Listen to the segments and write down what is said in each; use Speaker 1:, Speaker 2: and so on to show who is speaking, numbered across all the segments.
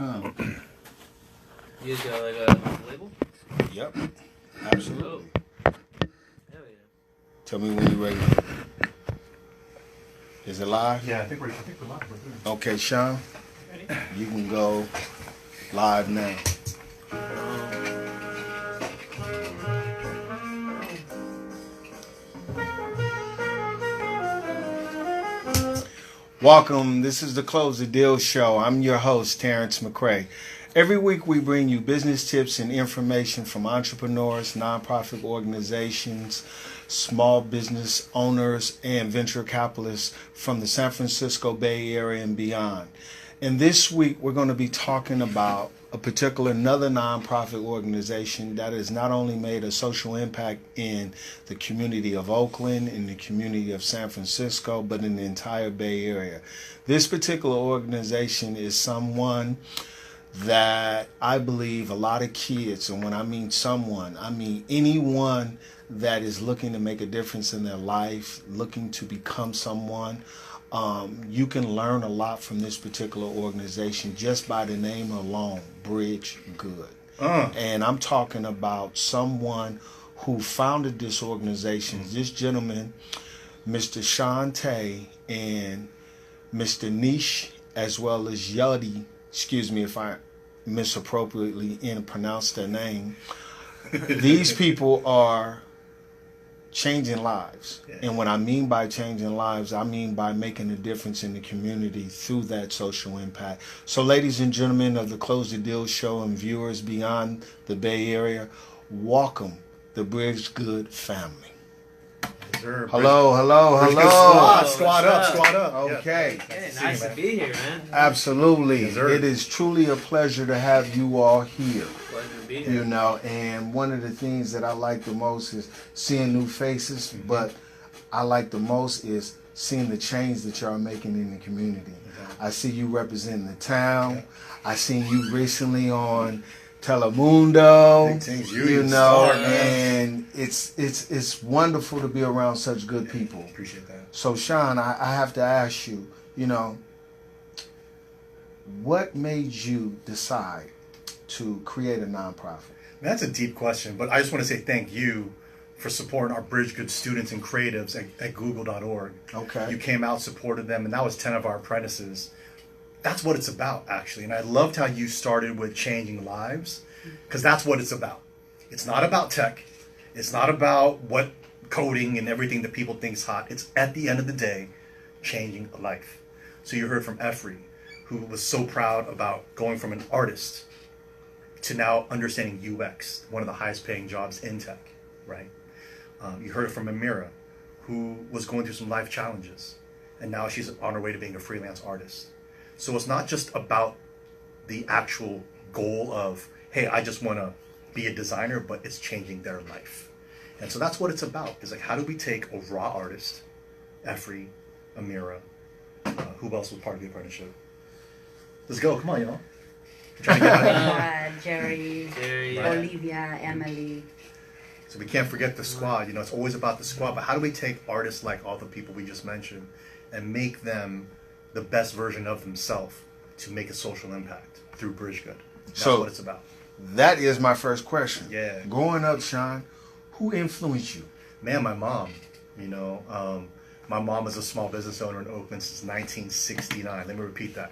Speaker 1: You guys got like a label?
Speaker 2: Yep, absolutely.
Speaker 1: Oh. Hell yeah.
Speaker 2: Tell me when you're ready. Is it live?
Speaker 3: Yeah, I think we're live.
Speaker 2: Okay, Shawn, you can go live now. Welcome. This is the Close the Deal Show. I'm your host, Terrence McCray. Every week we bring you business tips and information from entrepreneurs, nonprofit organizations, small business owners, and venture capitalists from the San Francisco Bay Area and beyond. And this week we're going to be talking about another nonprofit organization that has not only made a social impact in the community of Oakland, in the community of San Francisco, but in the entire Bay Area. This particular organization is someone that I believe a lot of kids, and when I mean someone, I mean anyone that is looking to make a difference in their life, looking to become someone. You can learn a lot from this particular organization just by the name alone, BRIDGEGOOD. And I'm talking about someone who founded this organization. This gentleman, Mr. Shawn and Mr. Nish, as well as Yuddy, excuse me if I misappropriately pronounced their name. These people are changing lives. And what I mean by changing lives, I mean by making a difference in the community through that social impact. So ladies and gentlemen of the Close the Deal Show and viewers beyond the Bay Area, welcome the BRIDGEGOOD family. Hello.
Speaker 3: Squad up.
Speaker 2: Okay.
Speaker 1: Hey, nice to be here, man.
Speaker 2: Absolutely. It is truly a pleasure to have you all here.
Speaker 1: Pleasure to be here.
Speaker 2: You know, and one of the things that I like the most is seeing new faces, but I like the most is seeing the change that y'all are making in the community. I see you representing the town. I seen you recently on Telemundo, you know, and it's wonderful to be around such good people.
Speaker 3: Appreciate that.
Speaker 2: So Shawn, I have to ask you, you know, what made you decide to create a nonprofit?
Speaker 3: That's a deep question, but I just want to say thank you for supporting our BRIDGEGOOD students and creatives at google.org.
Speaker 2: Okay.
Speaker 3: You came out, supported them, and that was 10 of our apprentices. That's what it's about, actually. And I loved how you started with changing lives, because that's what it's about. It's not about tech. It's not about what coding and everything that people think is hot. It's, at the end of the day, changing a life. So you heard from Efri, who was so proud about going from an artist to now understanding UX, one of the highest paying jobs in tech, right? You heard from Amira, who was going through some life challenges, and now she's on her way to being a freelance artist. So it's not just about the actual goal of, hey, I just want to be a designer, but it's changing their life. And so that's what it's about. It's like, how do we take a raw artist, Efri, Amira, who else was part of the apprenticeship? Let's go, come on, y'all. Trying to get
Speaker 4: Jerry,
Speaker 3: right.
Speaker 4: Olivia, Emily.
Speaker 3: So we can't forget the squad. You know, it's always about the squad, but how do we take artists like all the people we just mentioned and make them the best version of themselves to make a social impact through BRIDGEGOOD? That's what it's about.
Speaker 2: That is my first question.
Speaker 3: Yeah.
Speaker 2: Growing up, Shawn, who influenced you?
Speaker 3: Man, my mom. You know, my mom was a small business owner in Oakland since 1969. Let me repeat that.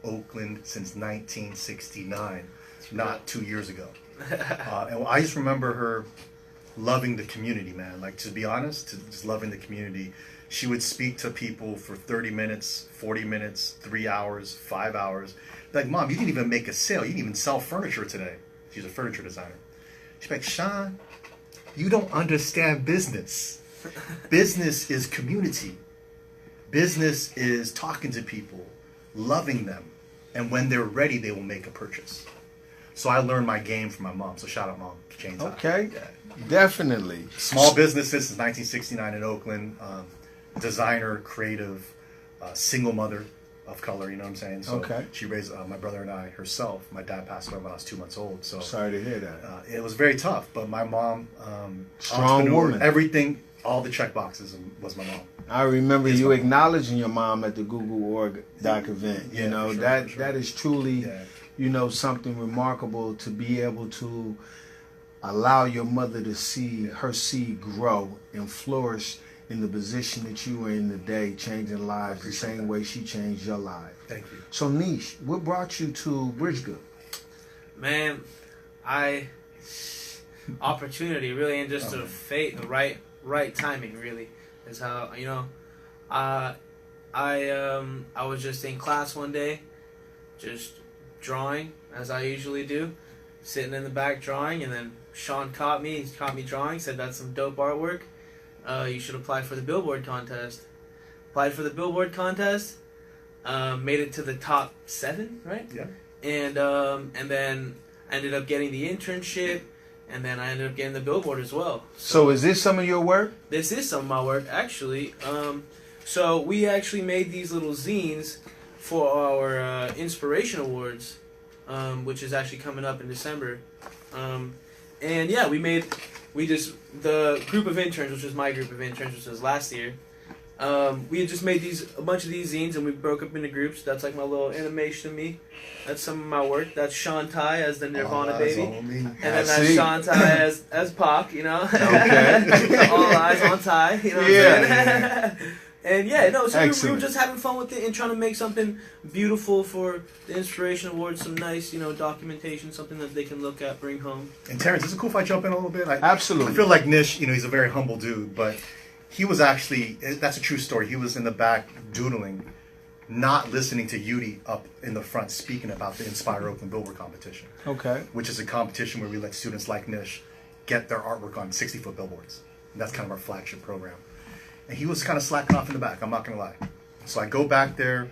Speaker 3: Oakland since 1969, not 2 years ago. And I just remember her loving the community, man. Like, to be honest, just loving the community. She would speak to people for 30 minutes, 40 minutes, 3 hours, 5 hours. Like, Mom, you didn't even make a sale. You didn't even sell furniture today. She's a furniture designer. She's like, Shawn, you don't understand business. Business is community. Business is talking to people, loving them. And when they're ready, they will make a purchase. So I learned my game from my mom. So shout out, Mom. Chainsaw.
Speaker 2: Okay, definitely.
Speaker 3: Small businesses since 1969 in Oakland. Designer, creative, single mother of color, you know what I'm saying? So she raised my brother and I herself. My dad passed away when I was 2 months old. So
Speaker 2: sorry to hear that.
Speaker 3: It was very tough, but my mom,
Speaker 2: strong woman.
Speaker 3: Everything, all the check boxes was my mom.
Speaker 2: I remember you acknowledging your mom at the Google Org Doc event.
Speaker 3: Yeah,
Speaker 2: you know,
Speaker 3: for sure,
Speaker 2: that
Speaker 3: for sure.
Speaker 2: that is truly something remarkable to be able to allow your mother to see her seed grow and flourish in the position that you were in today, changing lives the same way she changed your life.
Speaker 3: Thank you.
Speaker 2: So, Nish, what brought you to BRIDGEGOOD?
Speaker 1: Man, opportunity really, and just the fate, the right timing really is how I was just in class one day, just drawing as I usually do, sitting in the back drawing, and then Shawn caught me. He caught me drawing, said that's some dope artwork. You should apply for the billboard contest. Applied for the billboard contest, made it to the top 7, right?
Speaker 3: Yeah.
Speaker 1: And then I ended up getting the internship, and then I ended up getting the billboard as well.
Speaker 2: So is this some of your work?
Speaker 1: This is some of my work, actually. So we actually made these little zines for our Inspiration Awards, which is actually coming up in December. And yeah, the group of interns, which was my group of interns, which was last year, we had just made a bunch of these zines, and we broke up into groups. That's like my little animation of me. That's some of my work. That's Shawn Tai as the Nirvana baby. And then that's Shawn Tai as Pac,
Speaker 2: Okay.
Speaker 1: All eyes on Tai, what I'm saying? And yeah, so we were just having fun with it and trying to make something beautiful for the Inspiration Awards, some nice, documentation, something that they can look at, bring home.
Speaker 3: And Terrence, is it cool if I jump in a little bit?
Speaker 2: Absolutely.
Speaker 3: I feel like Nish, he's a very humble dude, but he was actually, that's a true story. He was in the back doodling, not listening to Yudi up in the front speaking about the Inspire Oakland Billboard competition.
Speaker 2: Okay.
Speaker 3: Which is a competition where we let students like Nish get their artwork on 60-foot billboards. And that's kind of our flagship program. And he was kind of slacking off in the back, I'm not going to lie. So I go back there,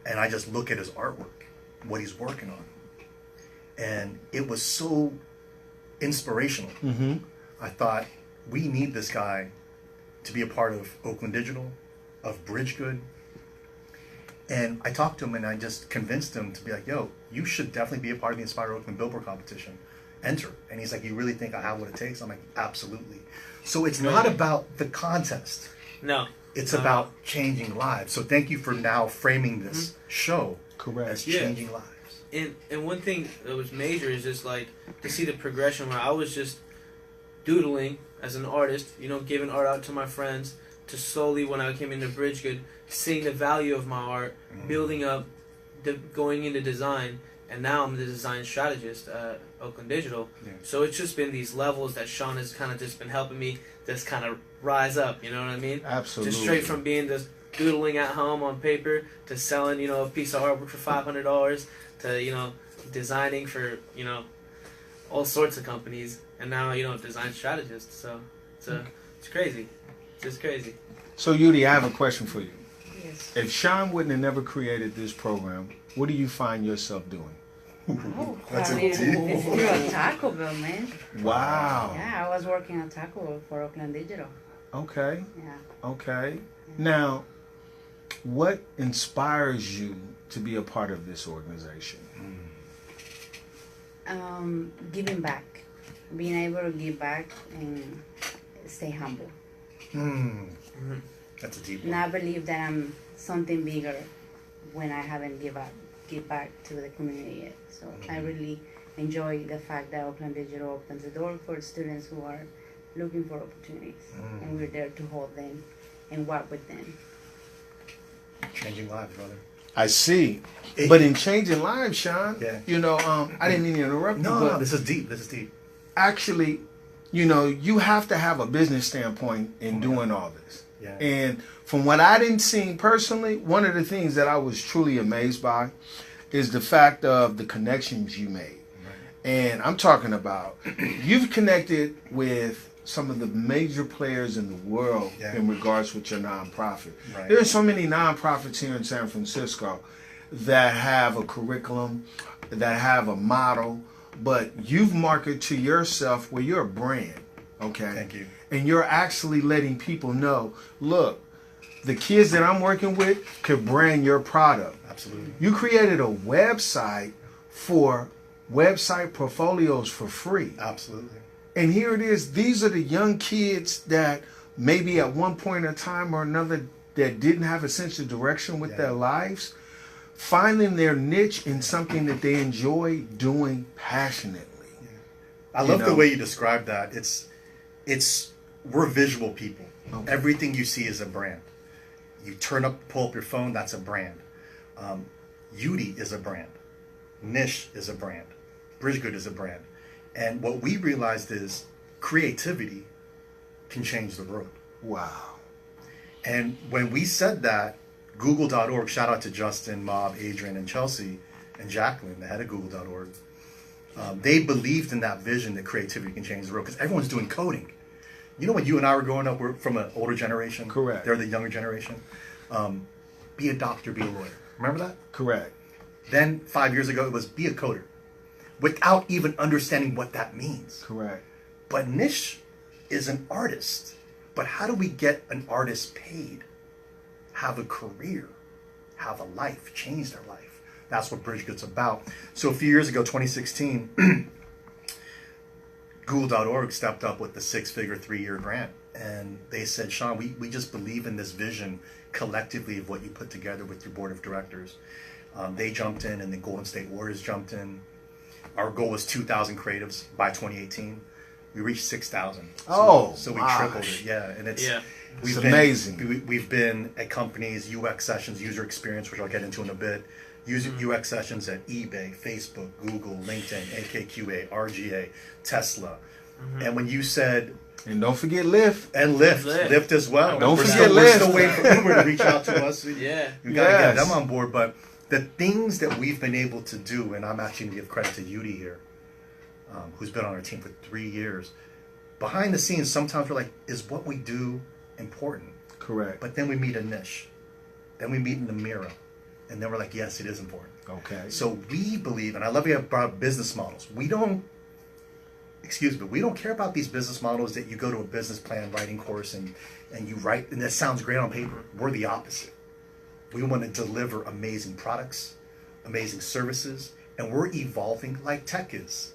Speaker 3: and I just look at his artwork, what he's working on. And it was so inspirational.
Speaker 2: Mm-hmm.
Speaker 3: I thought, we need this guy to be a part of Oakland Digital, of BRIDGEGOOD. And I talked to him, and I just convinced him to be like, yo, you should definitely be a part of the Inspire Oakland Billboard competition. Enter. And he's like, you really think I have what it takes? I'm like, absolutely. So it's not about the contest.
Speaker 1: No.
Speaker 3: It's about changing lives. So thank you for now framing this show as changing lives.
Speaker 1: And one thing that was major is just like to see the progression where I was just doodling as an artist, giving art out to my friends, to slowly, when I came into BRIDGEGOOD, seeing the value of my art, building up, going into design, and now I'm the design strategist at Oakland Digital. Yeah. So it's just been these levels that Shawn has kind of just been helping me just kind of rise up, you know what I mean?
Speaker 2: Absolutely.
Speaker 1: Just straight from being just doodling at home on paper to selling, a piece of artwork for $500 to, designing for, all sorts of companies, and now, design strategist. So it's crazy. It's just crazy.
Speaker 2: So, Yudi, I have a question for you.
Speaker 4: Yes.
Speaker 2: If Shawn wouldn't have never created this program, what do you find yourself doing?
Speaker 4: Oh,
Speaker 3: That's
Speaker 4: probably
Speaker 3: a deep
Speaker 4: it's through a Taco Bell, man.
Speaker 2: Wow.
Speaker 4: Yeah, I was working at Taco Bell for Oakland Digital.
Speaker 2: Okay.
Speaker 4: Yeah.
Speaker 2: Okay.
Speaker 4: Yeah.
Speaker 2: Now, what inspires you to be a part of this organization?
Speaker 4: Giving back. Being able to give back and stay humble.
Speaker 3: That's a deep one.
Speaker 4: And I believe that I'm something bigger when I haven't give back to the community yet. So I really enjoy the fact that Oakland Digital opens the door for students who are looking for opportunities. And we're there to hold them and work with them.
Speaker 3: Changing lives, brother.
Speaker 2: I see. But in changing lives, Shawn,
Speaker 3: Yeah.
Speaker 2: I didn't mean to interrupt you.
Speaker 3: No, this is deep. This is deep.
Speaker 2: Actually, you have to have a business standpoint in doing all this.
Speaker 3: Yeah.
Speaker 2: And from what I didn't see personally, one of the things that I was truly amazed by is the fact of the connections you made. Right. And I'm talking about, you've connected with some of the major players in the world in regards with your nonprofit.
Speaker 3: Right.
Speaker 2: There are so many nonprofits here in San Francisco that have a curriculum, that have a model, but you've marketed to yourself where you're a brand, okay?
Speaker 3: Thank you.
Speaker 2: And you're actually letting people know, look, the kids that I'm working with could brand your product.
Speaker 3: Absolutely.
Speaker 2: You created a website for website portfolios for free.
Speaker 3: Absolutely.
Speaker 2: And here it is. These are the young kids that maybe at one point in time or another that didn't have a sense of direction with their lives. finding their niche in something that they enjoy doing passionately.
Speaker 3: I love the way you describe that. We're visual people.
Speaker 2: Okay.
Speaker 3: Everything you see is a brand. You pull up your phone, that's a brand. Yudi is a brand. Niche is a brand. BRIDGEGOOD is a brand. And what we realized is creativity can change the world.
Speaker 2: Wow.
Speaker 3: And when we said that, Google.org, shout out to Justin, Mob, Adrian, and Chelsea, and Jacqueline, the head of Google.org, they believed in that vision that creativity can change the world because everyone's doing coding. You know, when you and I were growing up, we're from an older generation.
Speaker 2: Correct.
Speaker 3: They're the younger generation. Be a doctor, be a lawyer. Remember that?
Speaker 2: Correct.
Speaker 3: Then 5 years ago, it was be a coder without even understanding what that means.
Speaker 2: Correct.
Speaker 3: But niche is an artist. But how do we get an artist paid? Have a career, have a life, change their life. That's what BRIDGEGOOD's about. So a few years ago, 2016, Google.org stepped up with the 6-figure 3-year grant. And they said, Shawn, we just believe in this vision collectively of what you put together with your board of directors. They jumped in and the Golden State Warriors jumped in. Our goal was 2,000 creatives by 2018. We reached 6,000. So we tripled it. Yeah, and it's
Speaker 2: amazing.
Speaker 3: We've been at companies, UX sessions, user experience, which I'll get into in a bit. UX sessions at eBay, Facebook, Google, LinkedIn, AKQA, RGA, Tesla. And when you said,
Speaker 2: and don't forget Lyft.
Speaker 3: And Lyft as well.
Speaker 2: Don't forget Lyft.
Speaker 3: We're still waiting for Uber to reach out to us.
Speaker 1: Yeah.
Speaker 3: We got to get them on board. But the things that we've been able to do, and I'm actually going to give credit to Yudi here, who's been on our team for 3 years. Behind the scenes, sometimes we're like, is what we do important?
Speaker 2: Correct.
Speaker 3: But then we meet a niche. Then we meet in the mirror. And then we're like, yes, it is important.
Speaker 2: Okay.
Speaker 3: So we believe, and I love you about business models. We don't care about these business models that you go to a business plan writing course and you write, and that sounds great on paper. We're the opposite. We want to deliver amazing products, amazing services, and we're evolving like tech is.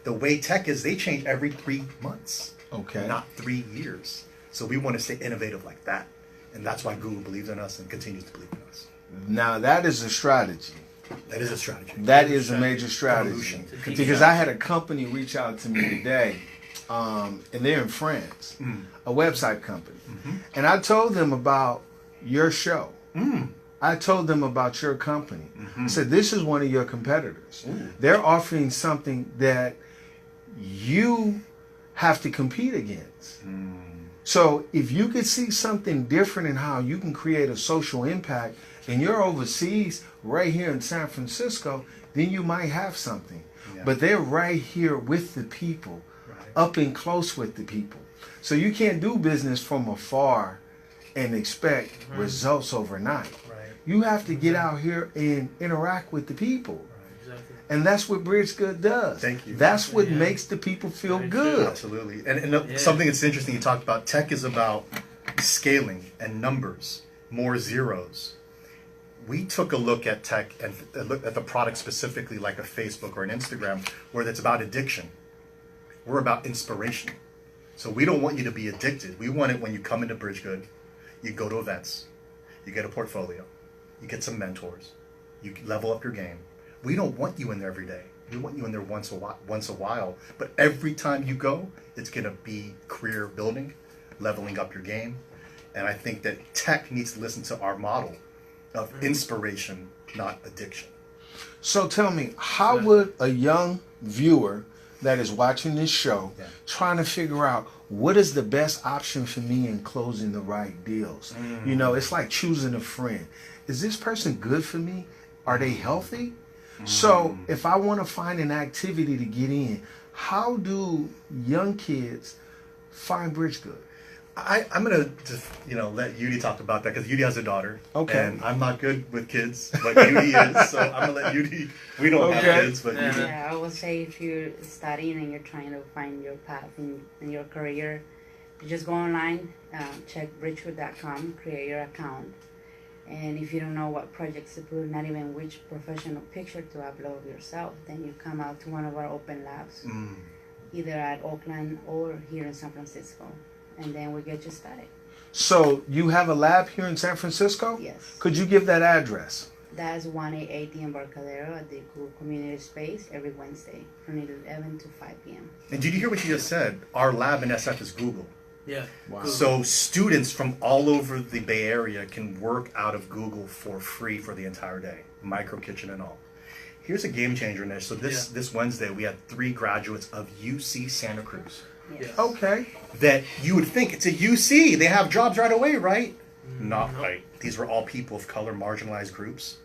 Speaker 3: The way tech is, they change every 3 months.
Speaker 2: Okay.
Speaker 3: Not 3 years. So we want to stay innovative like that. And that's why Google believes in us and continues to believe in us.
Speaker 2: Now that is a strategy.
Speaker 3: That is a strategy.
Speaker 2: That is a major strategy.
Speaker 3: Evolution.
Speaker 2: Because I had a company reach out to me today, and they're in France, a website company. And I told them about your show. I told them about your company. I said, this is one of your competitors. They're offering something that you have to compete against. So if you could see something different in how you can create a social impact and you're overseas right here in San Francisco, then you might have something. Yeah. But they're right here with the people, up and close with the people. So you can't do business from afar and expect results overnight. You have to get out here and interact with the people.
Speaker 1: Exactly.
Speaker 2: And that's what BRIDGEGOOD does.
Speaker 3: Thank you.
Speaker 2: That's what makes the people feel good.
Speaker 3: Absolutely. And something that's interesting you talked about, tech is about scaling and numbers, more zeros. We took a look at tech and looked at the product specifically like a Facebook or an Instagram where it's about addiction. We're about inspiration. So we don't want you to be addicted. We want it when you come into BRIDGEGOOD, you go to events, you get a portfolio, you get some mentors, you level up your game. We don't want you in there every day. We want you in there once a while. But every time you go, it's going to be career building, leveling up your game. And I think that tech needs to listen to our model of inspiration, not addiction.
Speaker 2: So tell me, how would a young viewer that is watching this show trying to figure out what is the best option for me in closing the right deals? You know, it's like choosing a friend. Is this person good for me? Are they healthy? So if I want to find an activity to get in, how do young kids find BRIDGEGOOD?
Speaker 3: I'm going to just, let Yudi talk about that because Yudi has a daughter. Okay. And I'm not good with kids, but Yudi is. So I'm going to let Yudi, we don't have kids, but Yudi.
Speaker 4: Yeah, I will say if you're studying and you're trying to find your path in your career, you just go online, check bridgegood.com, create your account. And if you don't know what projects to put, not even which professional picture to upload yourself, then you come out to one of our open labs, either at Oakland or here in San Francisco. And then we get you started.
Speaker 2: So you have a lab here in San Francisco?
Speaker 4: Yes.
Speaker 2: Could you give that address?
Speaker 4: That's 180 Embarcadero at the community space every Wednesday from 11 to 5 p.m.
Speaker 3: And did you hear what you just said? Our lab in SF is Google.
Speaker 1: Yeah.
Speaker 2: Wow.
Speaker 3: So students from all over the Bay Area can work out of Google for free for the entire day, micro kitchen and all. Here's a game changer, Nish. So this Wednesday we had 3 graduates of UC Santa Cruz.
Speaker 4: Yes.
Speaker 2: Okay.
Speaker 3: That you would think it's a UC, they have jobs right away, right? Not
Speaker 1: No.
Speaker 3: right. These were all people of color, marginalized groups.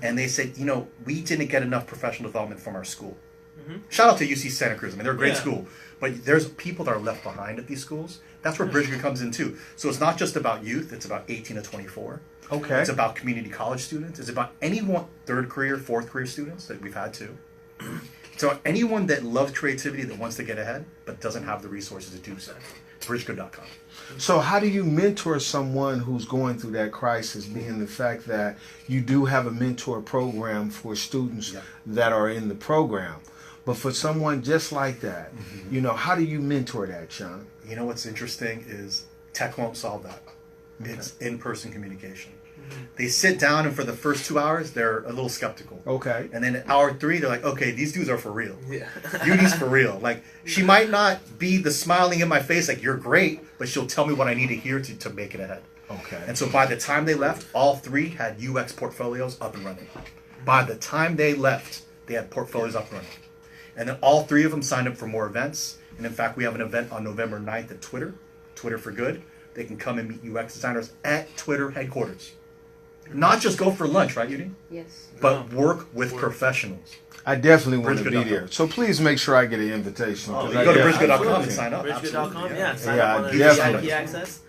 Speaker 3: And they said, you know, we didn't get enough professional development from our school. Shout out to UC Santa Cruz. I mean, they're a great
Speaker 1: Yeah.
Speaker 3: school. But there's people that are left behind at these schools. That's where BRIDGEGOOD comes in too. So it's not just about youth. It's about 18 to 24.
Speaker 2: Okay.
Speaker 3: It's about community college students. It's about anyone, third career, fourth career students that we've had too. So anyone that loves creativity, that wants to get ahead, but doesn't have the resources to do so. BRIDGEGOOD.com.
Speaker 2: So how do you mentor someone who's going through that crisis, being the fact that you do have a mentor program for students
Speaker 3: Yeah.
Speaker 2: that are in the program? But for someone just like that, you know, how do you mentor that, Shawn?
Speaker 3: You know what's interesting is tech won't solve that. It's in-person communication. They sit down and for the first 2 hours, they're a little skeptical.
Speaker 2: Okay.
Speaker 3: And then at hour 3, they're like, okay, these dudes are for real.
Speaker 1: Yeah.
Speaker 3: Beauty's for real. Like, she might not be the smiling in my face, like, you're great, but she'll tell me what I need to hear to make it ahead.
Speaker 2: Okay.
Speaker 3: And so by the time they left, all 3 had UX portfolios up and running. By the time they left, they had portfolios up and running. And then all 3 of them signed up for more events. And in fact, we have an event on November 9th at Twitter for Good. They can come and meet UX designers at Twitter headquarters. Not just go for lunch, right, Yudi?
Speaker 4: Yes.
Speaker 3: But work with professionals.
Speaker 2: I definitely want to be
Speaker 3: BRIDGEGOOD.com.
Speaker 2: there. So please make sure I get an invitation.
Speaker 3: Oh,
Speaker 2: 'cause
Speaker 3: you
Speaker 2: I
Speaker 3: go to
Speaker 2: definitely-
Speaker 3: BRIDGEGOOD.com and sign up.
Speaker 1: BRIDGEGOOD.com,
Speaker 3: Absolutely,
Speaker 1: yeah. Sign
Speaker 2: Yeah,
Speaker 1: up on the
Speaker 2: definitely.
Speaker 1: VIP access.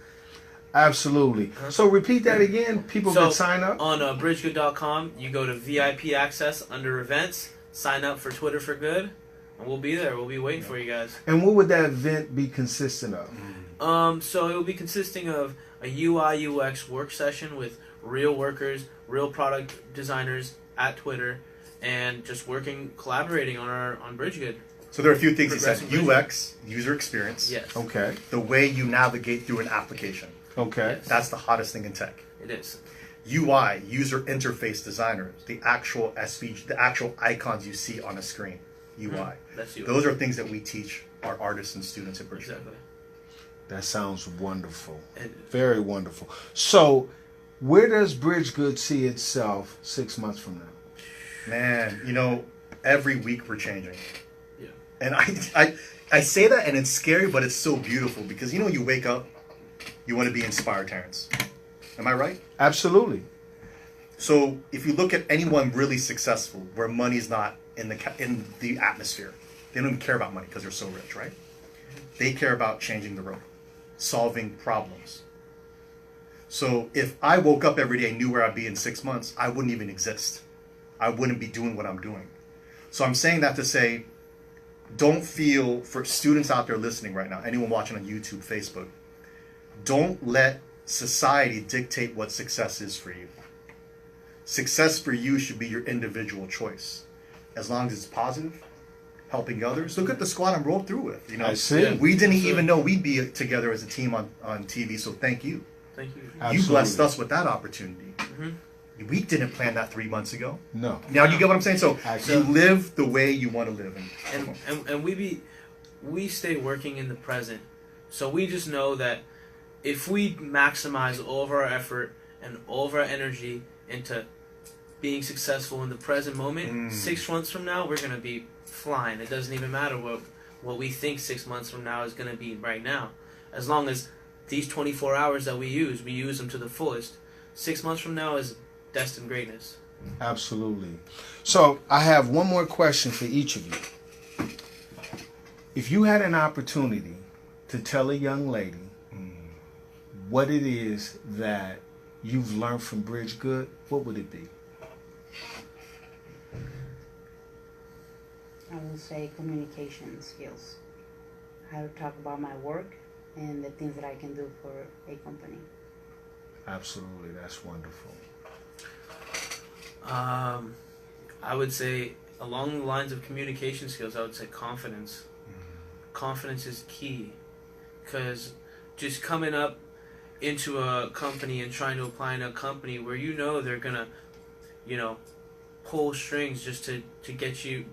Speaker 2: Absolutely. So repeat that again. People
Speaker 1: So
Speaker 2: can sign up.
Speaker 1: on BRIDGEGOOD.com, you go to VIP access under events, sign up for Twitter for Good, and we'll be there. We'll be waiting for you guys.
Speaker 2: And what would that event be consistent of?
Speaker 1: So it will be consisting of a UI UX work session with real workers, real product designers at Twitter, and just collaborating on BRIDGEGOOD.
Speaker 3: So there are a few things he said.
Speaker 1: Progressive
Speaker 3: UX, user experience.
Speaker 1: Yes,
Speaker 2: Okay.
Speaker 3: The way you navigate through an application.
Speaker 2: Okay.
Speaker 1: Yes.
Speaker 3: That's the hottest thing in tech.
Speaker 1: it is.
Speaker 3: UI, user interface designer, the actual SVG, the actual icons you see on a screen. UI.
Speaker 1: That's you.
Speaker 3: Those are things that we teach our artists and students at BRIDGEGOOD.
Speaker 1: Exactly.
Speaker 2: That sounds wonderful.
Speaker 1: And
Speaker 2: Very wonderful. So, where does BRIDGEGOOD see itself 6 months from now?
Speaker 3: Man, you know, every week we're changing.
Speaker 1: yeah,
Speaker 3: And I say that and it's scary, but it's so beautiful because you know you wake up, you want to be inspired, Terrence. Am I right?
Speaker 2: Absolutely.
Speaker 3: So if you look at anyone really successful, where money's not in the atmosphere, they don't even care about money because they're so rich, right? They care about changing the world, solving problems. So if I woke up every day and knew where I'd be in 6 months, I wouldn't even exist. I wouldn't be doing what I'm doing. So I'm saying that to say, don't feel, for students out there listening right now, anyone watching on YouTube, Facebook, don't let society dictate what success is for you. Success for you should be your individual choice. As long as it's positive, helping others. Look at the squad I'm rolled through with. You know,
Speaker 2: I see.
Speaker 1: Yeah.
Speaker 3: we didn't even know we'd be together as a team on TV, so thank you.
Speaker 1: thank you.
Speaker 2: Absolutely.
Speaker 3: You blessed us with that opportunity. We didn't plan that 3 months ago.
Speaker 2: No.
Speaker 3: Now, do you get what I'm saying? So
Speaker 2: Actually.
Speaker 3: you live the way you want to live.
Speaker 1: And we stay working in the present. So we just know that if we maximize all of our effort and all of our energy into being successful in the present moment, 6 months from now we're gonna be flying. It doesn't even matter what we think 6 months from now is gonna be right now. As long as these 24 hours that we use them to the fullest. 6 months from now is destined greatness.
Speaker 2: Absolutely. So, I have one more question for each of you. If you had an opportunity to tell a young lady what it is that you've learned from BRIDGEGOOD, what would it be?
Speaker 4: I will say communication skills. How to talk about my work and the things that I can do for a company.
Speaker 2: Absolutely. That's wonderful.
Speaker 1: I would say along the lines of communication skills, I would say confidence. Confidence is key, because just coming up into a company and trying to apply in a company where you know they're gonna you know, pull strings just to give you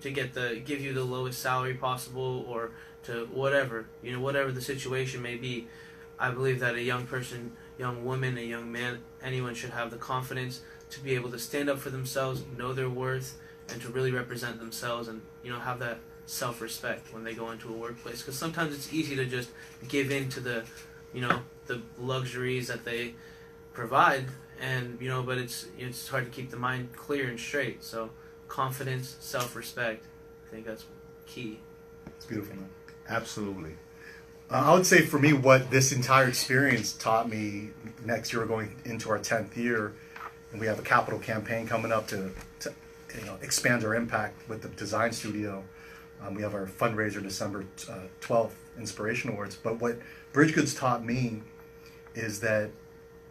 Speaker 1: the lowest salary possible, or to whatever, you know, whatever the situation may be. I believe that a young person, young woman, a young man, anyone should have the confidence to be able to stand up for themselves, know their worth, and to really represent themselves, and, you know, have that self-respect when they go into a workplace. Because sometimes it's easy to just give in to the, you know, the luxuries that they provide, and, you know, but it's hard to keep the mind clear and straight. So confidence, self-respect, I think that's key.
Speaker 3: It's beautiful, man.
Speaker 2: Absolutely.
Speaker 3: I would say for me, what this entire experience taught me, next year we're going into our 10th year, and we have a capital campaign coming up to you know, expand our impact with the design studio. We have our fundraiser December 12th, Inspiration Awards. But what BridgeGood's taught me is that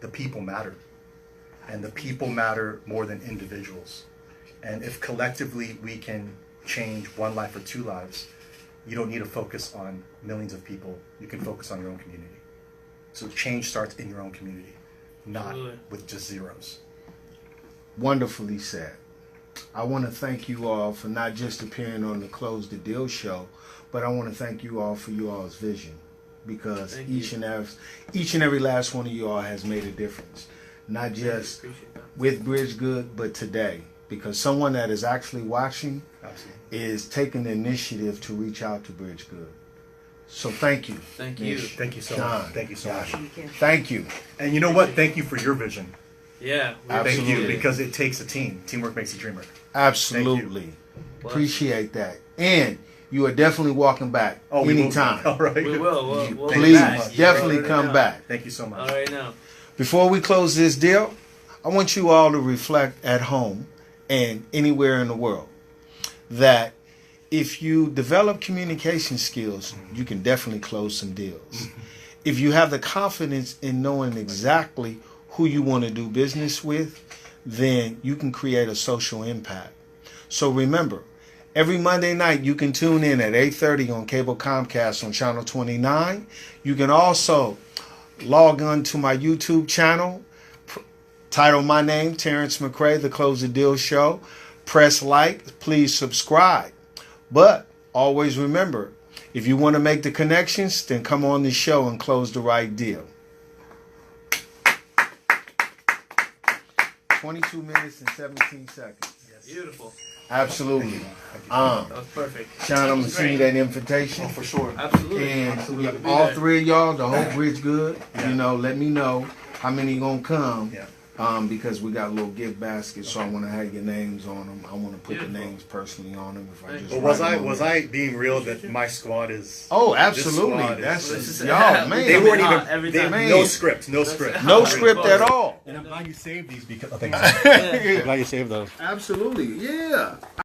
Speaker 3: the people matter. And the people matter more than individuals. And if collectively we can change one life or two lives, you don't need to focus on millions of people. You can focus on your own community. So change starts in your own community, not with just zeros.
Speaker 2: Wonderfully said. I want to thank you all for not just appearing on the Close the Deal show, but I want to thank you all for you all's vision, because each and every last one of you all has made a difference, not just with BridgeGood, but today, because someone that is actually watching is taking the initiative to reach out to BridgeGood. So thank you.
Speaker 1: Thank you.
Speaker 3: Thank you so
Speaker 2: Shawn,
Speaker 3: much. Thank you so much.
Speaker 2: Thank you.
Speaker 3: And you know what? Thank you for your vision.
Speaker 1: Yeah.
Speaker 3: Thank you, because it takes a team. Teamwork makes a dreamer.
Speaker 2: Absolutely. Appreciate that. And you are definitely walking back anytime.
Speaker 3: All right.
Speaker 1: We will. We'll
Speaker 2: Please,
Speaker 1: back.
Speaker 2: definitely come back.
Speaker 3: Thank you so much.
Speaker 1: All right now.
Speaker 2: Before we close this deal, I want you all to reflect at home and anywhere in the world that if you develop communication skills, you can definitely close some deals. If you have the confidence in knowing exactly who you want to do business with, then you can create a social impact. So remember, every Monday night you can tune in at 8:30 on cable Comcast on channel 29. You can also log on to my YouTube channel, title my name, Terrence McCray, The Close the Deal Show. Press like, please subscribe. But always remember, if you want to make the connections, then come on the show and close the right deal. 22 minutes and 17 seconds.
Speaker 1: Yes. Beautiful.
Speaker 2: Absolutely.
Speaker 1: That was perfect.
Speaker 2: Shawn, I'm going to send you that invitation.
Speaker 3: Oh, for sure.
Speaker 1: Absolutely.
Speaker 2: And all three of y'all, the whole BridgeGood, you know, let me know how many going to come.
Speaker 3: Yeah.
Speaker 2: Because we got a little gift basket, so I want to have your names on them. I want to put the names personally on them. If I just
Speaker 3: was I being real that my squad is?
Speaker 2: Oh, absolutely.
Speaker 3: This
Speaker 2: Y'all, man.
Speaker 3: They weren't even.
Speaker 1: Every
Speaker 3: They,
Speaker 1: time.
Speaker 3: no script. No script.
Speaker 2: No script at all.
Speaker 3: And I'm glad you saved these because. I'm glad you saved those.
Speaker 2: Absolutely, yeah.